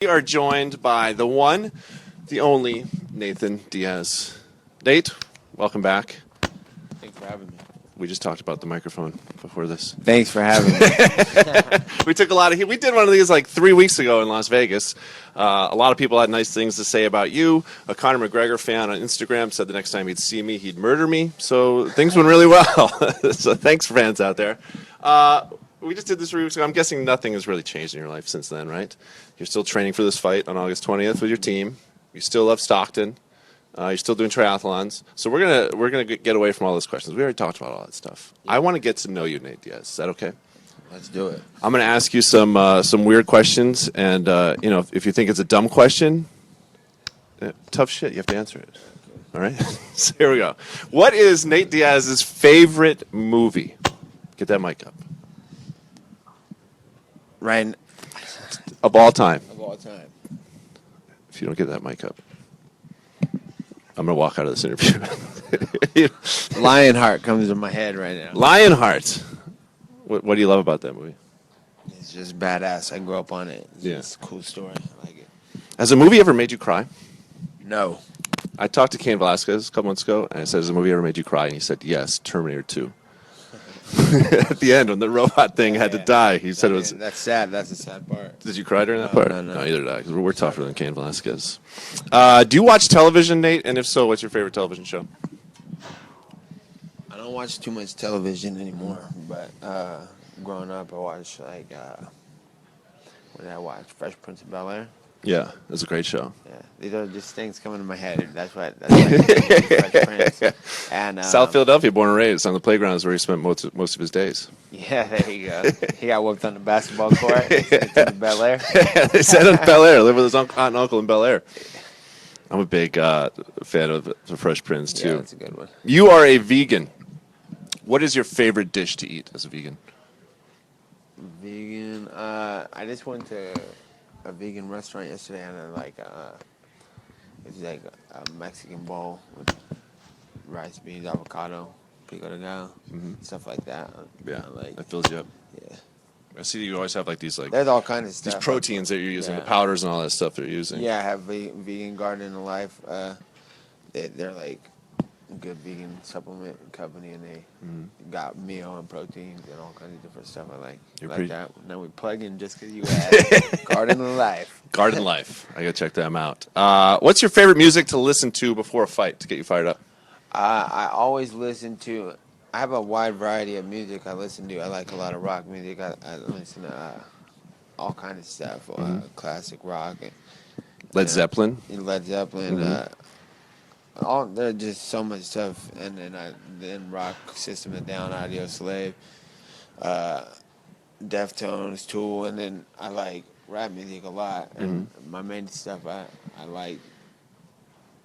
We are joined by the one, the only Nathan Diaz. Nate, welcome back. Thanks for having me. We just talked about the microphone before this. Thanks for having me. We took a lot of heat. We did one of these like 3 weeks ago in Las Vegas. A lot of people had nice things to say about you. A Conor McGregor fan on Instagram said the next time he'd see me, he'd murder me. So things went really well. So thanks, fans out there. We just did this 3 weeks ago. I'm guessing nothing has really changed in your life since then, right? You're still training for this fight on August 20th with your team. You still love Stockton. You're still doing triathlons. So we're gonna get away from all those questions. We already talked about all that stuff. Yeah. I want to get to know you, Nate Diaz. Is that okay? Let's do it. I'm gonna ask you some weird questions, and if you think it's a dumb question, tough shit. You have to answer it. All right. So here we go. What is Nate Diaz's favorite movie? Get that mic up. Ryan. Of all time. Of all time. If you don't get that mic up, I'm going to walk out of this interview. Lionheart comes to my head right now. Lionheart. What do you love about that movie? It's just badass. I grew up on it. It's a cool story. I like it. Has a movie ever made you cry? No. I talked to Cain Velasquez a couple months ago, and I said, has a movie ever made you cry? And he said, yes, Terminator 2. At the end, when the robot thing had to die, he said it was... That's sad. That's the sad part. Did you cry during that part? No, neither did I, because we're tougher than Cain Velasquez. Do you watch television, Nate? And if so, what's your favorite television show? I don't watch too much television anymore, but growing up, I watched, what did I watch? Fresh Prince of Bel-Air? Yeah, it's a great show. Yeah, these are just things coming to my head. That's why Fresh Prince. And South Philadelphia, born and raised. On the playground is where he spent most of his days. Yeah, there you go. He got whooped on the basketball court. To Bel Air. They said in Bel Air. Live with his aunt and uncle in Bel Air. I'm a big fan of the Fresh Prince too. Yeah, that's a good one. You are a vegan. What is your favorite dish to eat as a vegan? Vegan. I just went to a vegan restaurant yesterday, and it was like a Mexican bowl with rice, beans, avocado, pico de gallo, stuff like that. Yeah, that fills you up. Yeah. I see you always have like these there's all kinds of stuff. These proteins that you're using, the powders and all that stuff they're using. Yeah, I have Vegan Garden of Life. They're like a good vegan supplement company, and they got meal and proteins and all kinds of different stuff. I like that. Now we plug in just because you asked. Garden of Life. Garden Life. I gotta check them out. What's your favorite music to listen to before a fight to get you fired up? I always listen to. I have a wide variety of music I listen to. I like a lot of rock music. I listen to all kinds of stuff. Classic rock. Led Zeppelin. Led Zeppelin. There's just so much stuff, and then rock, System of a Down, Audio Slave, Deftones, Tool, and then I like rap music a lot. And my main stuff I like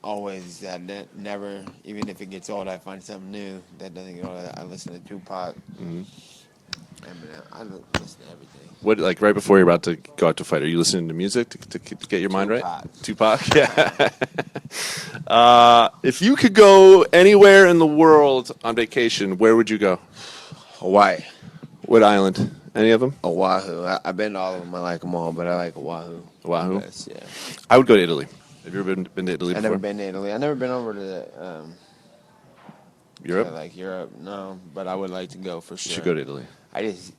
always that never, even if it gets old, I find something new that doesn't get old. I listen to Tupac. I listen to everything. What, like right before you're about to go out to fight, are you listening to music to get your mind right? Tupac. Yeah. If you could go anywhere in the world on vacation, where would you go? Hawaii. What island? Any of them? Oahu. I've been to all of them. I like them all, but I like Oahu. Oahu? Best, yeah. I would go to Italy. Have you ever been to Italy before? I've never been to Italy. I've never been over to Europe? Like Europe, no, but I would like to go for sure. You should go to Italy. I just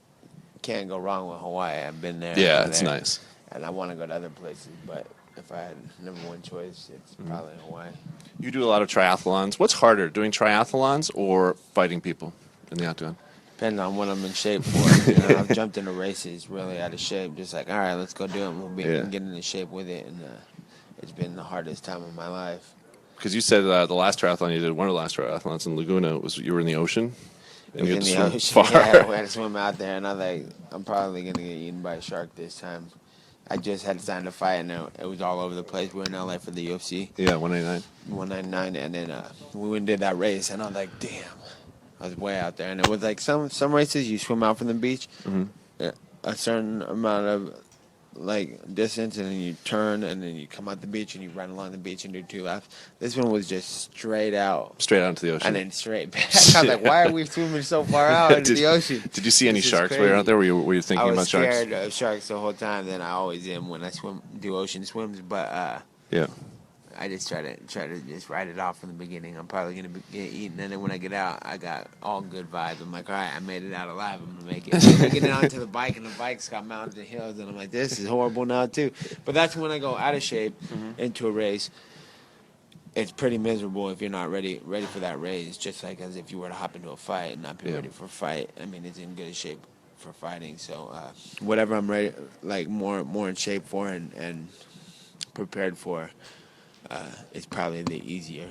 can't go wrong with Hawaii. I've been there. Yeah, it's nice. And I want to go to other places, but if I had number one choice, it's probably Hawaii. You do a lot of triathlons. What's harder, doing triathlons or fighting people in the octagon? Depends on what I'm in shape for. I've jumped into races really out of shape, just like, all right, let's go do it. We'll be getting into shape with it, and it's been the hardest time of my life. Because you said the last triathlon you did, one of the last triathlons in Laguna, was you were in the ocean? And you had to swim far. Yeah, we had to swim out there, and I'm probably going to get eaten by a shark this time. I just had signed a fight, and it was all over the place. We were in LA for the UFC. Yeah, 199. 199, and then we went and did that race, and I was like, damn. I was way out there, and it was like some races you swim out from the beach, a certain amount of like distance, and then you turn, and then you come out the beach, and you run along the beach and do 2 laps. This one was just straight out. Straight out into the ocean. And then straight back. I was like, why are we swimming so far out into the ocean? Did you see any This is sharks while you were out there? Were you thinking about sharks? I was scared of sharks the whole time. Then I always am when I do ocean swims. But Yeah. I just try to just write it off from the beginning. I'm probably gonna get eaten, and then when I get out, I got all good vibes. I'm like, all right, I made it out alive. I'm gonna make it. I get onto the bike, and the bike's got mountains and hills, and I'm like, this is horrible now too. But that's when I go out of shape into a race. It's pretty miserable if you're not ready for that race. Just like as if you were to hop into a fight and not be ready for a fight. I mean, it's in good shape for fighting. So whatever I'm ready, like more in shape for and prepared for. It's probably the easier.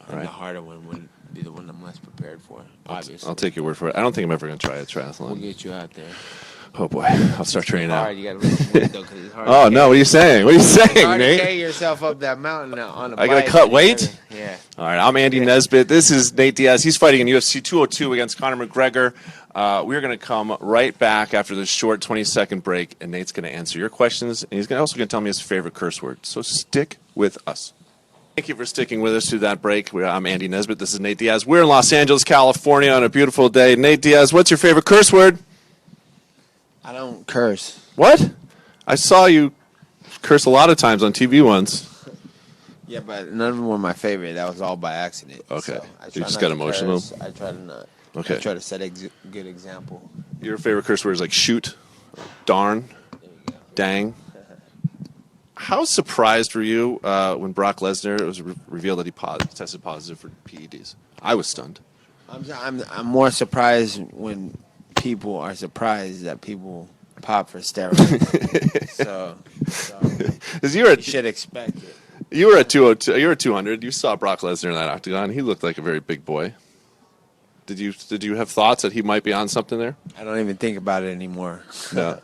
And the harder one would be the one I'm less prepared for, obviously. I'll take your word for it. I don't think I'm ever going to try a triathlon. We'll get you out there. Oh, boy. I'll start training out. You got to lose weight, though, 'cause it's hard. Oh, no. What are you saying? What are you saying, It's hard to Nate? carry yourself up that mountain on a bike. I got to cut weight? Yeah. All right. I'm Andy Nesbitt. This is Nate Diaz. He's fighting in UFC 202 against Conor McGregor. We're going to come right back after this short 20-second break, and Nate's going to answer your questions, and he's also going to tell me his favorite curse word. So stick with us. Thank you for sticking with us through that break. I'm Andy Nesbitt. This is Nate Diaz. We're in Los Angeles, California on a beautiful day. Nate Diaz, what's your favorite curse word? I don't curse. What? I saw you curse a lot of times on TV once. Yeah, but none of them were my favorite. That was all by accident. Okay. So I You try just not got to emotional? curse. I try to not. Okay. I try to set a good example. Your favorite curse word is like shoot, darn, There you go. dang. How surprised were you when Brock Lesnar, it was revealed that he tested positive for PEDs? I was stunned. I'm more surprised when people are surprised that people pop for steroids. so 'Cause you should expect it. You were at 202. You were at 200. You saw Brock Lesnar in that octagon. He looked like a very big boy. Did you have thoughts that he might be on something there? I don't even think about it anymore. No.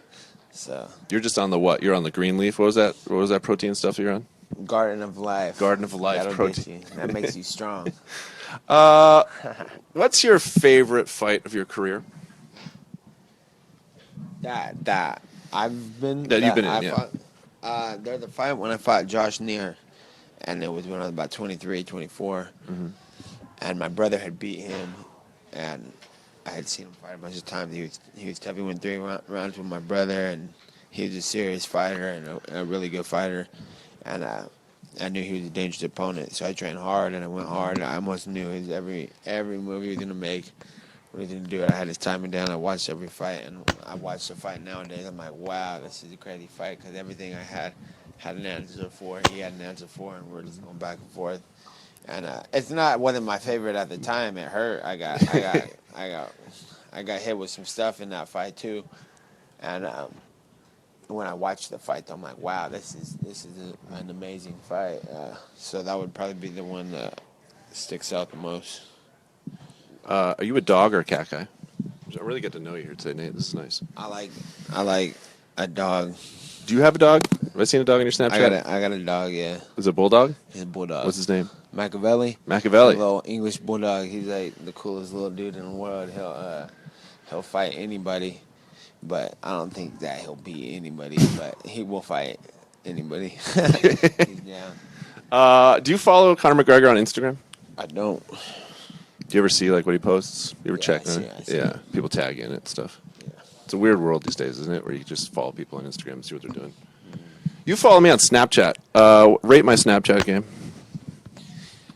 So You're just on the what? You're on the green leaf. What was that? What was that protein stuff you're on? Garden of Life. Garden of Life That'll protein. get you. That makes you strong. What's your favorite fight of your career? That I've been. That you've been in, I yeah. fought, there's the fight when I fought Josh Neer, and it was when I was about 23, 24, and my brother had beat him, and I had seen him fight a bunch of times. He was tough. He went 3 rounds with my brother, and he was a serious fighter and a really good fighter, and I knew he was a dangerous opponent. So I trained hard, and I went hard. I almost knew his every move he was gonna make, what he was gonna do. I had his timing down. I watched every fight, and I watched the fight nowadays. I'm like, wow, this is a crazy fight, because everything I had an answer for. He had an answer for, and we're just going back and forth. And wasn't my favorite at the time. It hurt. I got hit with some stuff in that fight too. And when I watched the fight, I'm like, wow, this is an amazing fight. So that would probably be the one that sticks out the most. Are you a dog or a cat guy? I really get to know you here today, Nate. This is nice. I like a dog. Do you have a dog? Have I seen a dog on your Snapchat? I got a dog. Yeah, Is it a bulldog? he's a bulldog. What's his name? Machiavelli. A Machiavelli. little English bulldog. He's like the coolest little dude in the world. He'll fight anybody, but I don't think that he'll beat anybody. But he will fight anybody. He's down. Do you follow Conor McGregor on Instagram? I don't. Do you ever see like what he posts? You ever Yeah, check I see on it, I it? see Yeah, it. people tag you in it and stuff. Yeah. It's a weird world these days, isn't it? Where you just follow people on Instagram and see what they're doing. You follow me on Snapchat. Rate my Snapchat game.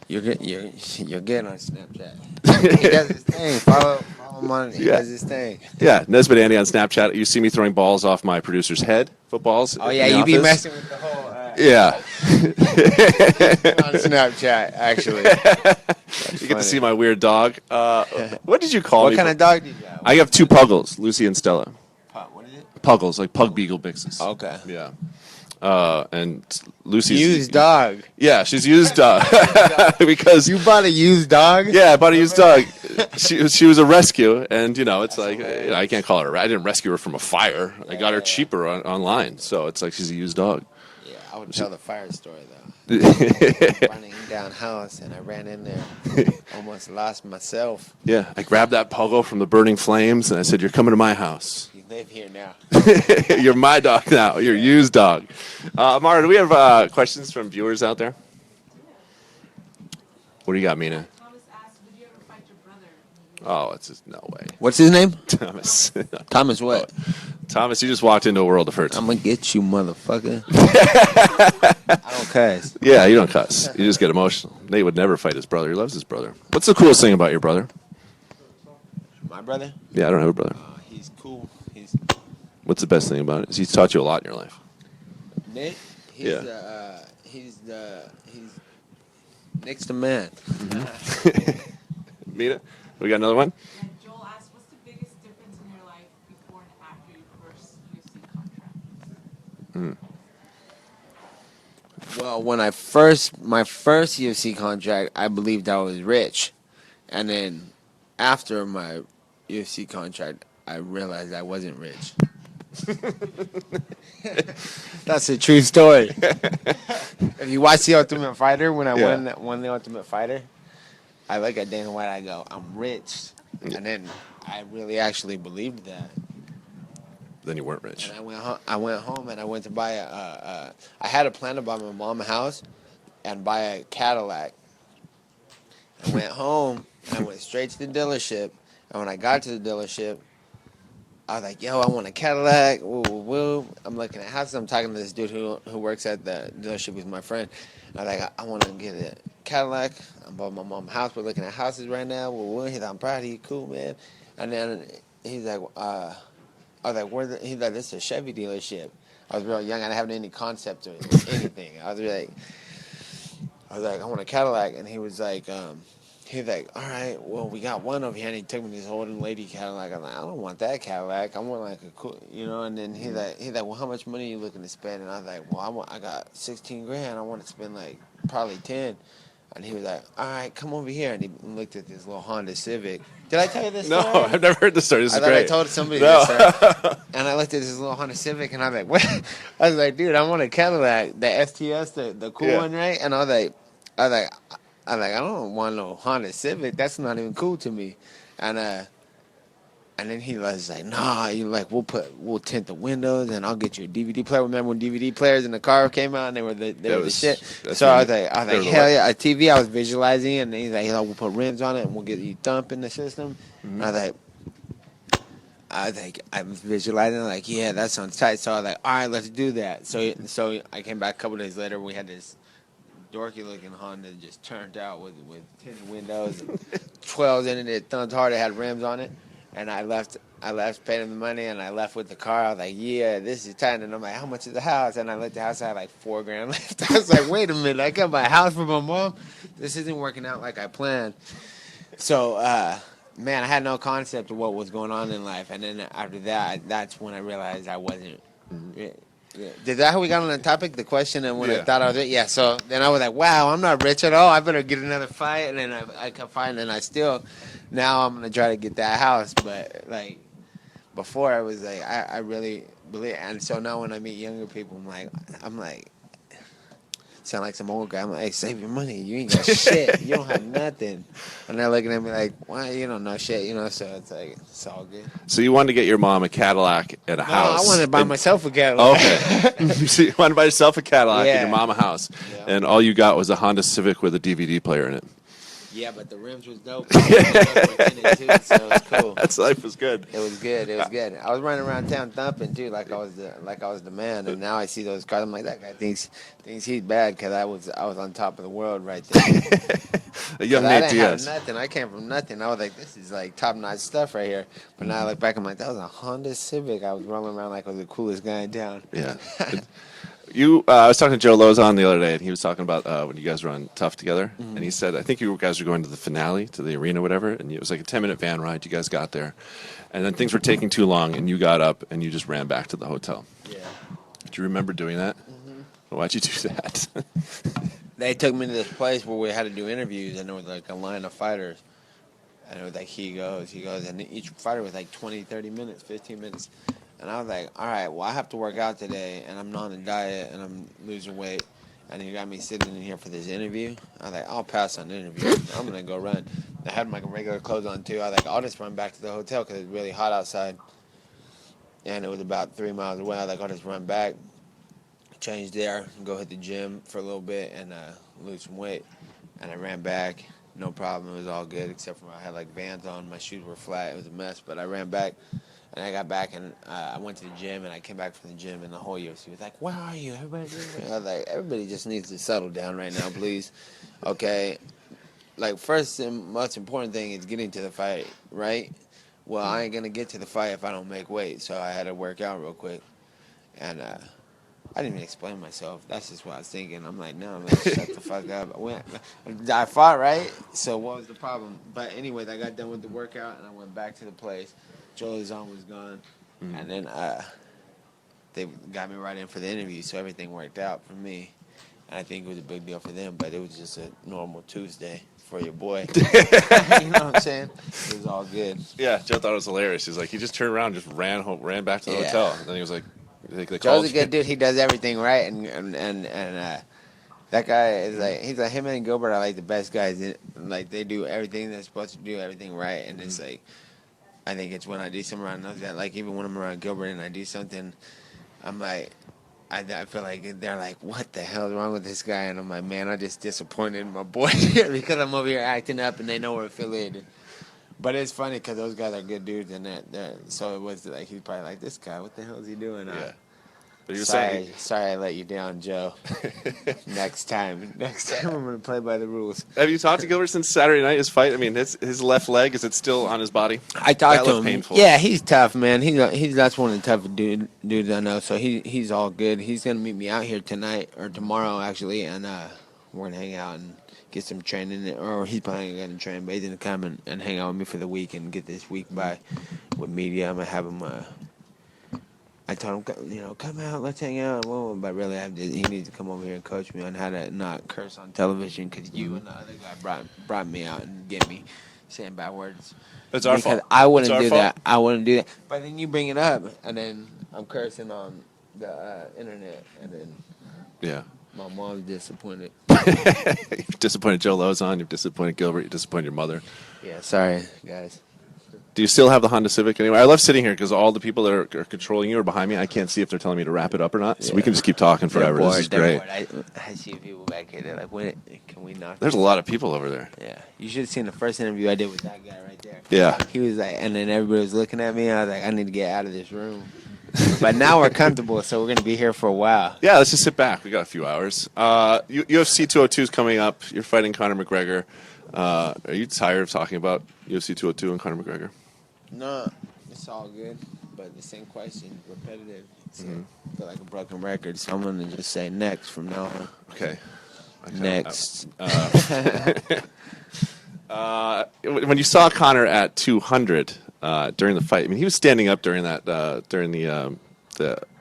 You're good. You're good on Snapchat. He does his thing. Follow him on. He Yeah. does his thing. Yeah, Nesbitt Andy on Snapchat. You see me throwing balls off my producer's head, footballs. Oh in yeah, the you be office. messing with the whole. Yeah. On Snapchat, actually. You get to see my weird dog. What did you call What me? kind of dog did you have? I have 2 puggles, Lucy and Stella. What is it? Puggles, like pug beagle mixes. Okay. Yeah. And Lucy's Used dog. Yeah, she's used dog because You bought a used dog? yeah, I bought a used dog. She was a rescue, and it's like I can't call her. I didn't rescue her from a fire. I got her cheaper online, so it's like she's a used dog. Yeah, I would tell the fire story though. Running down house, and I ran in there, almost lost myself. Yeah, I grabbed that puggle from the burning flames, and I said, "You're coming to my house." He's live here now. You're my dog now. You're used dog. Mara, do we have questions from viewers out there? What do you got, Mina? Thomas asked, would you ever fight your brother? Oh, it's just no way. What's his name? Thomas. Thomas what? Thomas, you just walked into a world of hurt. I'm gonna get you, motherfucker. I don't cuss. Yeah, you don't cuss. You just get emotional. Nate would never fight his brother. He loves his brother. What's the coolest thing about your brother? My brother? Yeah, I don't have a brother. He's cool. He's What's the best thing about it? Is he's taught you a lot in your life. Nick. He's Nick's the man. Mina, we got another one? And Joel asked, what's the biggest difference in your life before and after your first UFC contract? Well, when my first UFC contract, I believed I was rich, and then after my UFC contract, I realized I wasn't rich. That's a true story. If you watch The Ultimate Fighter, when I won The Ultimate Fighter, I look at Dana White, I go, I'm rich. And then I really actually believed that. Then you weren't rich. And I went home and I went to buy I had a plan to buy my mom a house and buy a Cadillac. I went home and I went straight to the dealership. And when I got to the dealership, I was like, yo, I want a Cadillac. Woo, woo, woo. I'm looking at houses. I'm talking to this dude who works at the dealership. He's my friend. I was like, I want to get a Cadillac. I'm buying my mom's house. We're looking at houses right now. Woo, woo. He's like, I'm proud of you. Cool, man. And then he's like, I was like, he's like, this is a Chevy dealership. I was real young. I didn't have any concept of anything. I was like, I want a Cadillac. And he was like, all right, well, we got one over here. And he took me to this old lady Cadillac. I'm like, I don't want that Cadillac. I want like a cool, And then he's like, well, how much money are you looking to spend? And I was like, well, I got 16 grand. I want to spend like probably 10. And he was like, all right, come over here. And he looked at this little Honda Civic. Did I tell you this story? No, I've never heard this story. This is I great. I told somebody this story. And I looked at this little Honda Civic, and I'm like, what? I was like, dude, I want a Cadillac, the STS, the cool one, right? And I was like, I don't want no Honda Civic. That's not even cool to me. And then he was like, nah, we'll tint the windows and I'll get you a DVD player. Remember when DVD players in the car came out and they were the shit? So I was like, hell yeah, a TV I was visualizing, and he's like, we'll put rims on it and we'll get you thumping the system. Mm-hmm. And I was visualizing, like, yeah, that sounds tight. So I was like, all right, let's do that. So I came back a couple days later. We had this dorky looking Honda just turned out with tinted windows and 12s in it. It thumped hard. It had rims on it. And I left, paid him the money, and I left with the car. I was like, yeah, this is tight. And I'm like, how much is the house? And I looked at the house, I had like $4 grand left. I was like, wait a minute, I got my house for my mom? This isn't working out like I planned. So, man, I had no concept of what was going on in life. And then after that, that's when I realized I wasn't. Is that how we got on the topic, the question, and when I thought I was rich? Yeah, so then I was like, wow, I'm not rich at all. I better get another fight. And then I kept fighting, and now I'm going to try to get that house. But, like, before I was like, I really believe. And so now when I meet younger people, I'm like, sound like some old guy. I'm like, hey, save your money. You ain't got shit. You don't have nothing. And they're looking at me like, why? You don't know shit, So it's like, it's all good. So you wanted to get your mom a Cadillac and a house. I wanted to buy myself a Cadillac. Okay. So you wanted to buy yourself a Cadillac and your mom a house. Yeah. And all you got was a Honda Civic with a DVD player in it. Yeah, but the rims was dope. Too, so it was cool. That's life was good. It was good. I was running around town thumping too, like I was the man. And now I see those cars. I'm like, that guy thinks he's bad because I was on top of the world right there. A young Nate Diaz. Nothing. I came from nothing. I was like, this is like top notch stuff right here. But now I look back, I'm like, that was a Honda Civic. I was rolling around like I was the coolest guy in town. Yeah. I was talking to Joe Lozon the other day, and he was talking about when you guys were on Tough together, and he said, I think you guys were going to the finale, to the arena, whatever, and it was like a 10-minute van ride. You guys got there, and then things were taking too long, and you got up, and you just ran back to the hotel. Yeah. Do you remember doing that? Mm-hmm. Why'd you do that? They took me to this place where we had to do interviews, and there was like a line of fighters. And it was like, he goes, and each fighter was like 20, 30 minutes, 15 minutes. And I was like, all right, well, I have to work out today, and I'm not on a diet, and I'm losing weight, and you got me sitting in here for this interview. I was like, I'll pass on the interview. I'm going to go run. I had my regular clothes on, too. I was like, I'll just run back to the hotel because it's really hot outside. and it was about 3 miles away. I was like, I'll just run back, change there, go hit the gym for a little bit, and lose some weight. And I ran back, no problem. It was all good, except for I had like Vans on. My shoes were flat. It was a mess, but I ran back. And I got back, and I went to the gym, and I came back from the gym, and the whole UFC was like, where are you? Everybody, I was like, everybody just needs to settle down right now, please. Okay? Like, first and most important thing is getting to the fight, right? Well, I ain't going to get to the fight if I don't make weight, so I had to work out real quick. And I didn't even explain myself. That's just what I was thinking. I'm like, no, man, shut the fuck up. I fought, right? So what was the problem? But anyways, I got done with the workout, and I went back to the place. Joe Zone was gone, and then they got me right in for the interview, so everything worked out for me. And I think it was a big deal for them, but it was just a normal Tuesday for your boy. You know what I'm saying? It was all good. Yeah, Joe thought it was hilarious. He's like, he just turned around, and just ran back to the Yeah. hotel, and then he was like, they Joe's called a good dude. He does everything right, and that guy is like, he's like, him and Gilbert are like the best guys. Like, they do everything they're supposed to do, everything right, and it's like, I think it's when I do something around those guys, like even when I'm around Gilbert and I do something, I'm like, I feel like they're like, what the hell is wrong with this guy? And I'm like, man, I'm just disappointed in my boy because I'm over here acting up and they know we're affiliated. But it's funny because those guys are good dudes, and so it was like, he's probably like, this guy, what the hell is he doing? Yeah. But you're Sorry I let you down, Joe. Next time I'm going to play by the rules. Have you talked to Gilbert since Saturday night, his fight? I mean, his left leg, is it still on his body? I talked That to looked him. painful. Yeah, he's tough, man. He's that's one of the tough dudes I know. So he's all good. He's gonna meet me out here tonight or tomorrow actually, and we're gonna hang out and get some training. Or he's probably gonna train, but he's gonna come and hang out with me for the week and get this week by with media. I'm gonna have him. I told him, come out, let's hang out. Well, but really, he needs to come over here and coach me on how to not curse on television because you and the other guy brought me out and get me saying bad words. It's our Because fault. I wouldn't It's our do fault. that. I wouldn't do that. But then you bring it up, and then I'm cursing on the internet, and then Yeah. my mom's disappointed. You've disappointed Joe Lozon, you've disappointed Gilbert, you've disappointed your mother. Yeah, sorry, guys. Do you still have the Honda Civic anyway? I love sitting here because all the people that are controlling you are behind me. I can't see if they're telling me to wrap it up or not. So we can just keep talking forever. They're This is bored, great. I see people back here. They're like, can we knock There's a lot of people over there. Yeah, you should have seen the first interview I did with that guy right there. Yeah. He was like, and then everybody was looking at me. I was like, I need to get out of this room. But now we're comfortable, so we're gonna be here for a while. Yeah, let's just sit back. We got a few hours. UFC 202 is coming up. You're fighting Conor McGregor. Are you tired of talking about UFC 202 and Conor McGregor? No, it's all good, but the same question, repetitive. So I feel like a broken record. So I'm gonna just say next from now on. Okay. Next. When you saw Conor at 200 during the fight, I mean, he was standing up during that during the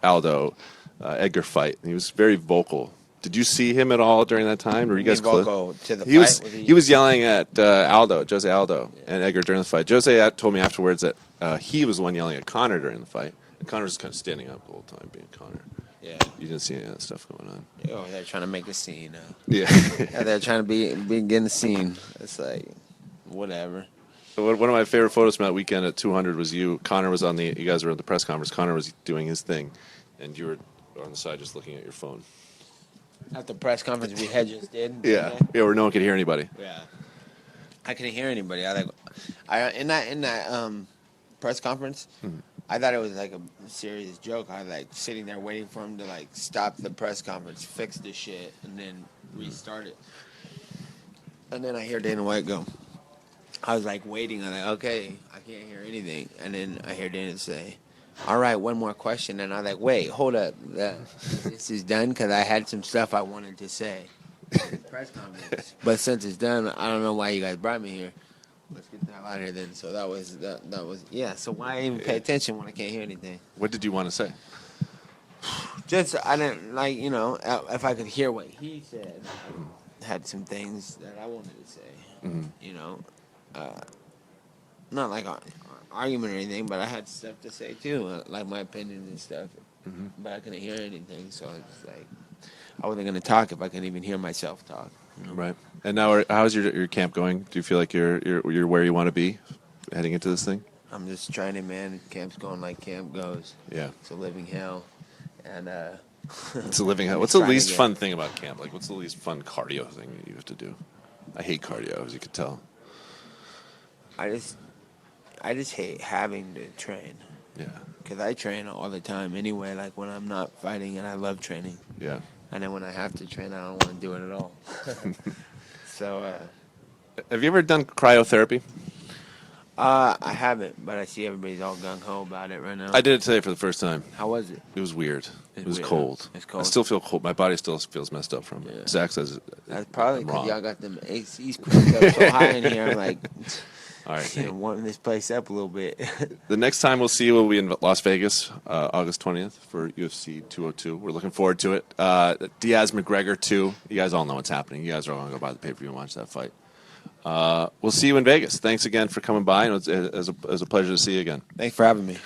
Aldo Edgar fight. He was very vocal. Did you see him at all during that time? Were you guys close? Vocal to the He was fight? he was yelling at Jose Aldo, and Edgar during the fight. Jose told me afterwards that he was the one yelling at Conor during the fight, and Conor was kind of standing up the whole time, being Conor. Yeah. You didn't see any of that stuff going on. Oh, they're trying to make a scene. Yeah. Yeah, they're trying to be getting a scene. It's like, whatever. One of my favorite photos from that weekend at 200 was you. Conor was you guys were at the press conference. Conor was doing his thing, and you were on the side just looking at your phone. At the press conference we had just did. Yeah, where no one could hear anybody. Yeah. I couldn't hear anybody. In that press conference, I thought it was like a serious joke. I was like sitting there waiting for him to like stop the press conference, fix the shit, and then restart it. And then I hear Dana White go. I was like waiting. I'm like, okay, I can't hear anything. And then I hear Dana say, all right, one more question. And I was like, wait, hold up. This is done because I had some stuff I wanted to say in the press conference. But since it's done, I don't know why you guys brought me here. Let's get the hell out of here then. So that was yeah. So why even pay attention when I can't hear anything? What did you want to say? Just, I didn't, like, if I could hear what he said, I had some things that I wanted to say, not like an argument or anything, but I had stuff to say too, like my opinions and stuff, but I couldn't hear anything, so it's like, I wasn't going to talk if I couldn't even hear myself talk. Right. And now, how's your camp going? Do you feel like you're where you want to be heading into this thing? I'm just training, man. Camp's going like camp goes. Yeah. It's a living hell. And It's a living hell. I'm What's just the trying to least get- fun thing about camp? Like, what's the least fun cardio thing that you have to do? I hate cardio, as you can tell. I just hate having to train. Yeah. Because I train all the time anyway, like when I'm not fighting, and I love training. Yeah. And then when I have to train, I don't want to do it at all. So, Have you ever done cryotherapy? I haven't, but I see everybody's all gung-ho about it right now. I did it today for the first time. How was it? It was weird. It was weird. cold. It's I cold. still feel cold. My body still feels messed up from it. Yeah. Zach says That's probably I'm because wrong. y'all got them ACs cranked up so high in here. I'm like, All right. you know, warming this place up a little bit. The next time we'll see you will be in Las Vegas, August 20th for UFC 202. We're looking forward to it. Diaz McGregor 2. You guys all know what's happening. You guys are all going to go buy the pay-per-view and watch that fight. We'll see you in Vegas. Thanks again for coming by, and it was a pleasure to see you again. Thanks for having me.